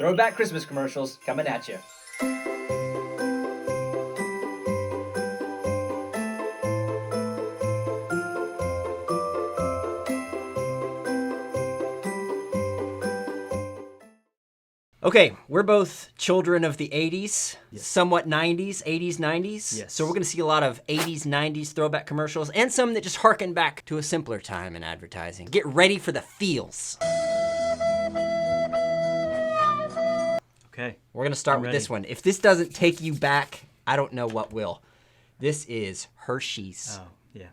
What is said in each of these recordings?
Throwback Christmas commercials coming at you. Okay, we're both children of the 80s, yes. Somewhat 90s, 80s, 90s. Yes. So we're going to see a lot of 80s, 90s throwback commercials and some that just harken back to a simpler time in advertising. Get ready for the feels. Okay. We're going to start with this one. If this doesn't take you back, I don't know what will. This is Hershey's. Oh, yeah.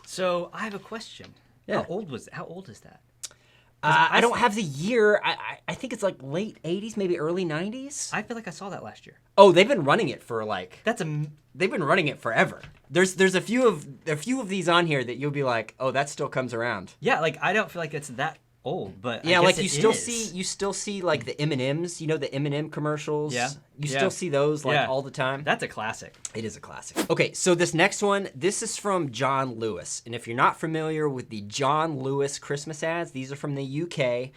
So I have a question. Yeah. How old is that? I don't have the year. I think it's like late 80s, maybe early 90s. I feel like I saw that last year. Oh, they've been running it for like They've been running it forever. There's a few of these on here that you'll be like, oh, that still comes around. Yeah, like I don't feel like it's that old, but yeah, I guess like you still see like the M&Ms, you know, the M&M commercials. Yeah. You still see those like all the time. That's a classic. It is a classic. Okay, so this next one, this is from John Lewis. And if you're not familiar with the John Lewis Christmas ads, these are from the UK.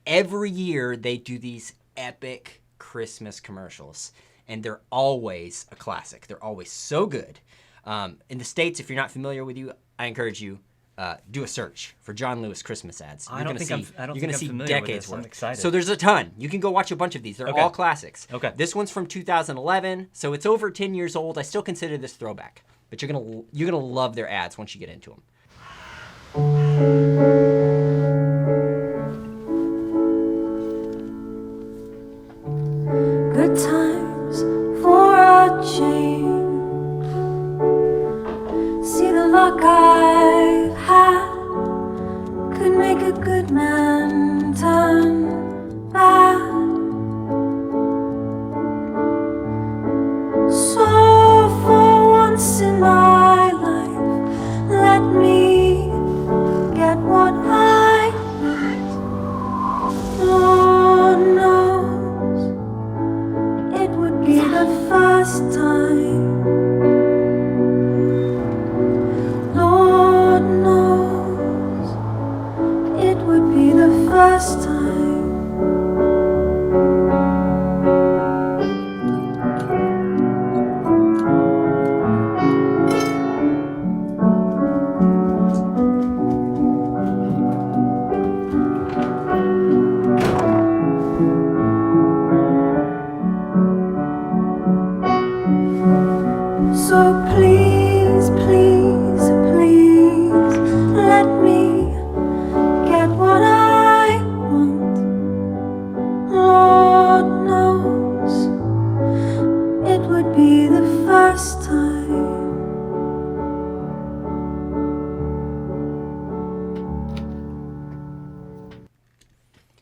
Every year they do these epic Christmas commercials. And they're always a classic. They're always so good. In the States, if you're not familiar with you, I encourage you, do a search for John Lewis Christmas ads. I don't think I'm familiar decades with this. I'm worth. excited. So there's a ton. You can go watch a bunch of these. They're all classics. Okay. This one's from 2011, so it's over 10 years old. I still consider this throwback, but you're gonna love their ads once you get into them. Good times for a change. See the luck I've had could make a good man turn bad. So for once in my life, let me get what I want. Lord knows it would be the first time. Lord knows it would be the first time. So please, please, please, let me get what I want. Lord knows it would be the first time.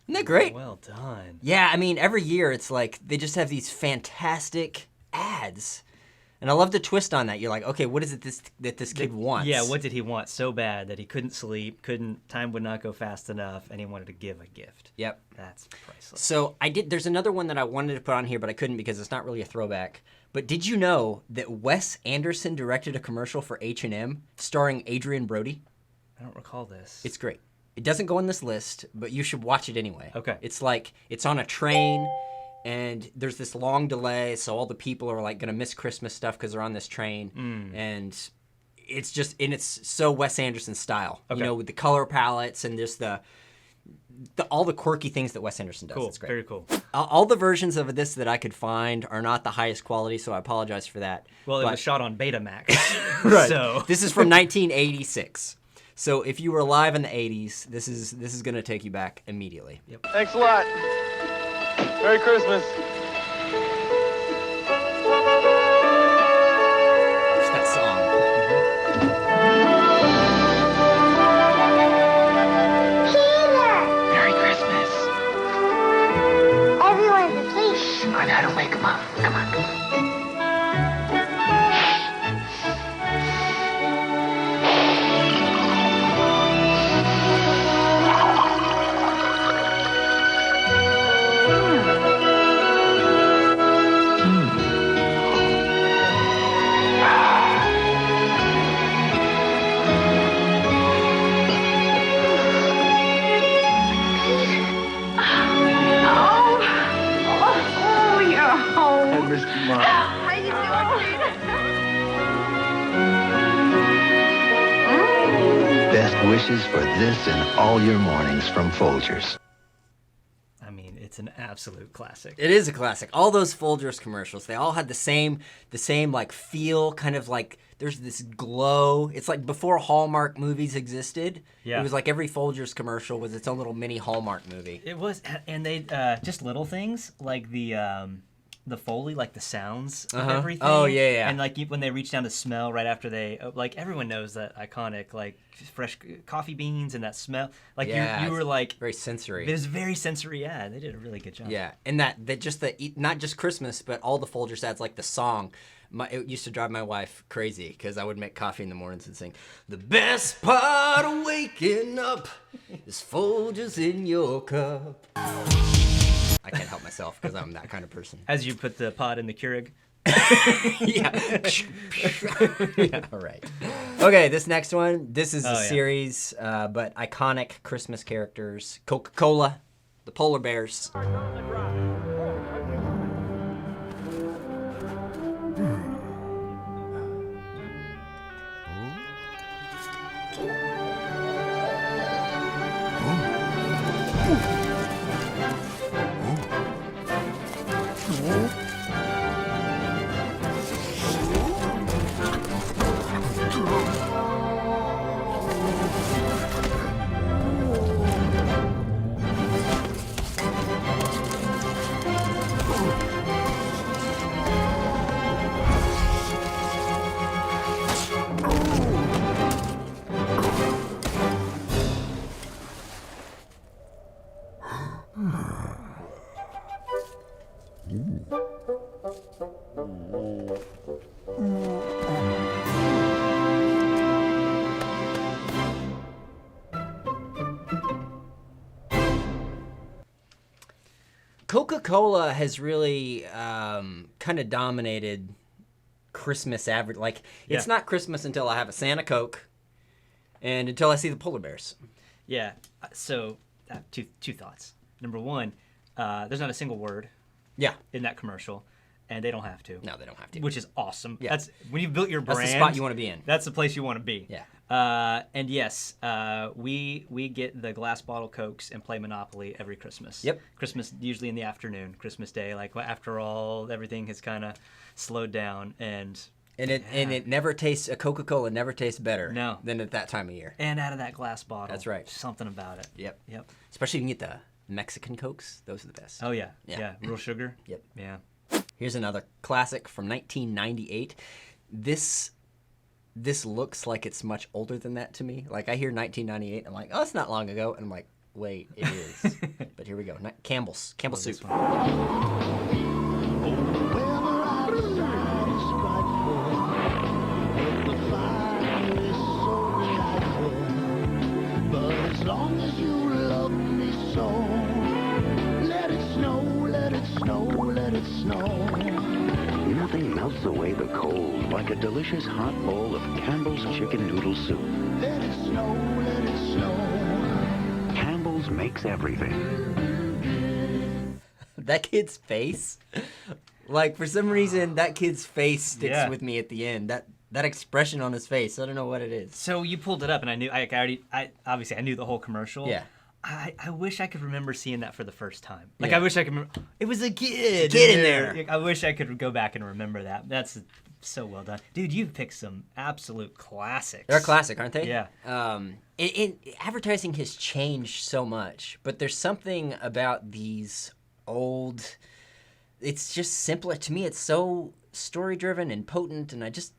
Isn't that great? Well done. Yeah, I mean, every year it's like they just have these fantastic ads. And I love the twist on that. You're like, okay, what is it that this kid wants? Yeah, what did he want so bad that he couldn't sleep, time would not go fast enough, and he wanted to give a gift? Yep. That's priceless. So there's another one that I wanted to put on here, but I couldn't because it's not really a throwback. But did you know that Wes Anderson directed a commercial for H&M starring Adrian Brody? I don't recall this. It's great. It doesn't go on this list, but you should watch it anyway. Okay. It's like, it's on a train, and there's this long delay, so all the people are like gonna miss Christmas stuff because they're on this train, and it's so Wes Anderson style, you know, with the color palettes and just all the quirky things that Wes Anderson does. Cool. It's great. Very cool. All the versions of this that I could find are not the highest quality, so I apologize for that. Well, it But- was shot on Betamax. Right. So This is from 1986. So if you were alive in the 80s, this is gonna take you back immediately. Yep. Thanks a lot. Merry Christmas. Just that song. Merry Christmas. Everyone's asleep. I know how to wake them up. Come on. wishes for this and all your mornings from Folgers. I mean, it's an absolute classic. It is a classic. All those Folgers commercials, they all had the same like feel, kind of like there's this glow. It's like before Hallmark movies existed. Yeah. It was like every Folgers commercial was its own little mini Hallmark movie. It was, and they just little things like the Foley, like the sounds of everything. Oh, yeah. And like when they reach down to smell right after they, like everyone knows that iconic, like fresh coffee beans and that smell. Like Yeah, you were like, very sensory. it was very sensory ad. They did a really good job. Yeah, and that just not just Christmas, but all the Folgers ads, like the song. It used to drive my wife crazy because I would make coffee in the mornings and sing, "The best part of waking up is Folgers in your cup." I can't help myself because I'm that kind of person. As you put the pod in the Keurig. Yeah, all right. Okay, this next one, this is a yeah. series, but iconic Christmas characters. Coca-Cola, the polar bears. Coca-Cola has really kind of dominated Christmas average. Like, it's not Christmas until I have a Santa Coke and until I see the polar bears. Yeah. So two thoughts. Number one, there's not a single word Yeah. in that commercial, and they don't have to. No, they don't have to. Which is awesome. Yeah. That's when you've built your brand. That's the spot you want to be in. That's the place you want to be. Yeah. And yes, we get the glass bottle Cokes and play Monopoly every Christmas. Yep. Christmas, usually in the afternoon, Christmas Day, like after all, everything has kind of slowed down, and it never tastes, a Coca-Cola never tastes better No. than at that time of year. and out of that glass bottle. That's right. Something about it. Yep. Yep. Especially when you get the Mexican Cokes. Those are the best. Oh yeah. Yeah. Yeah. Real sugar. Yep. Yeah. Here's another classic from 1998. This looks like it's much older than that to me. Like, I hear 1998, I'm like, oh, it's not long ago. And I'm like, wait, it is. But here we go. Campbell's soup. Nothing melts away the cold like a delicious hot bowl of Campbell's chicken noodle soup. Let it snow, let it snow. Campbell's makes everything. That kid's face, like, for some reason, that kid's face sticks Yeah. with me at the end. That expression on his face, I don't know what it is. So you pulled it up, and I knew. I obviously I knew the whole commercial. Yeah. I wish I could remember seeing that for the first time. Like, Yeah. I wish I could remember. It was a kid. in there. Like, I wish I could go back and remember that. That's so well done. Dude, you've picked some absolute classics. They're a classic, aren't they? Yeah. Advertising has changed so much, but there's something about these old, it's just simpler. To me, it's so story-driven and potent, and I just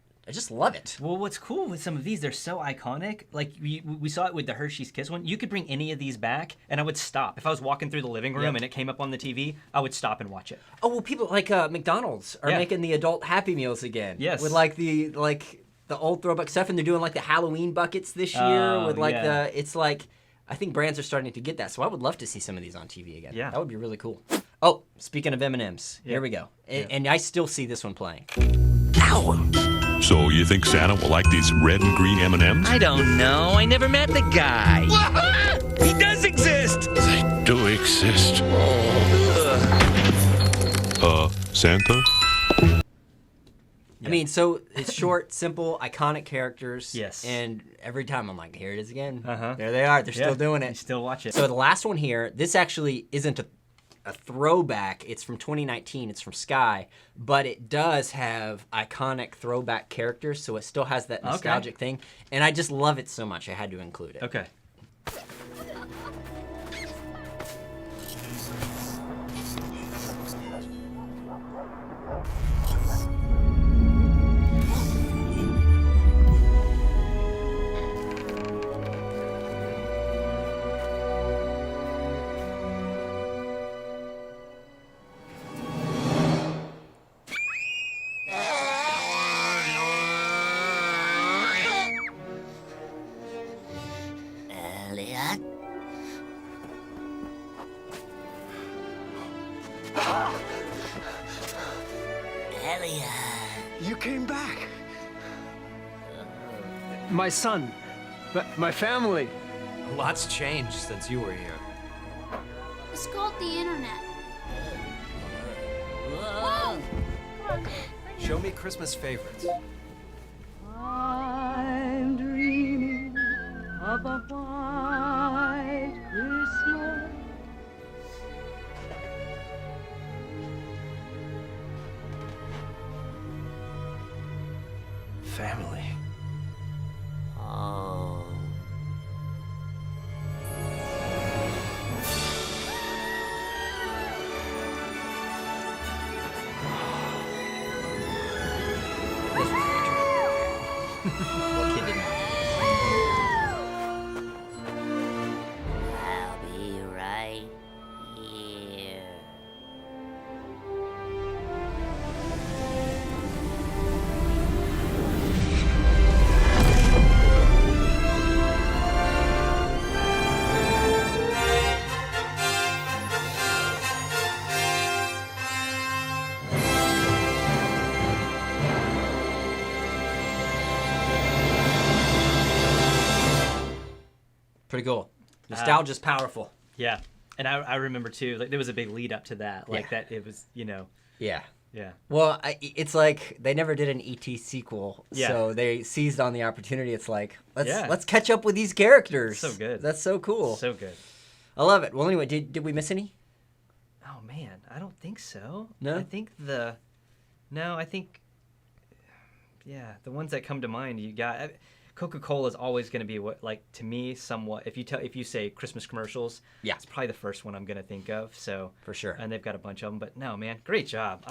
love it. Well, what's cool with some of these, they're so iconic. Like, we saw it with the Hershey's Kiss one. You could bring any of these back, and I would stop. If I was walking through the living room and it came up on the TV, I would stop and watch it. Oh, well, people like McDonald's are making the adult Happy Meals again. Yes. With like the old throwback stuff, and they're doing like the Halloween buckets this year with like it's like, I think brands are starting to get that. So I would love to see some of these on TV again. Yeah. That would be really cool. Oh, speaking of M&Ms, here we go. And I still see this one playing. So you think Santa will like these red and green M&Ms? I don't know. I never met the guy. He does exist. They do exist. Ugh. Santa? mean, so it's short, simple, iconic characters. Yes. And every time I'm like, here it is again. Uh-huh. There they are. They're still doing You it. still watch it. So the last one here, this actually isn't a throwback. It's from 2019. It's from Sky, but it does have iconic throwback characters, so it still has that nostalgic thing. And I just love it so much. I had to include it. Okay. Elliot? Elliot. You came back. My son. My family. A lot's changed since you were here. It's called the internet. Whoa. Show me Christmas favorites. I'm dreaming of a white Christmas. Family. Oh. What kid didn't? I'll be right here. Pretty cool. Nostalgia's powerful. Yeah. And I remember too, like there was a big lead up to that. Like that it was, Yeah. Yeah. Well, it's like they never did an ET sequel, Yeah. so they seized on the opportunity. It's like let's Yeah. let's catch up with these characters. So good. That's so cool. So good. I love it. Well, anyway, did we miss any? Oh man, I don't think so. No? I think yeah, the ones that come to mind you got Coca-Cola is always going to be what, like, to me, somewhat. If you say Christmas commercials, Yeah. it's probably the first one I'm going to think of. So For sure. and they've got a bunch of them. But no, man, great job.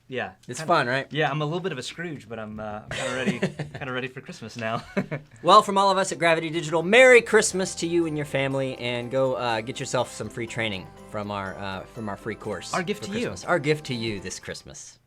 Yeah, It's fun, right? Yeah, I'm a little bit of a Scrooge, but I'm kind of ready for Christmas now. Well, from all of us at Gravity Digital, Merry Christmas to you and your family, and go get yourself some free training from our free course. Our gift for to you. Christmas. Our gift to you this Christmas.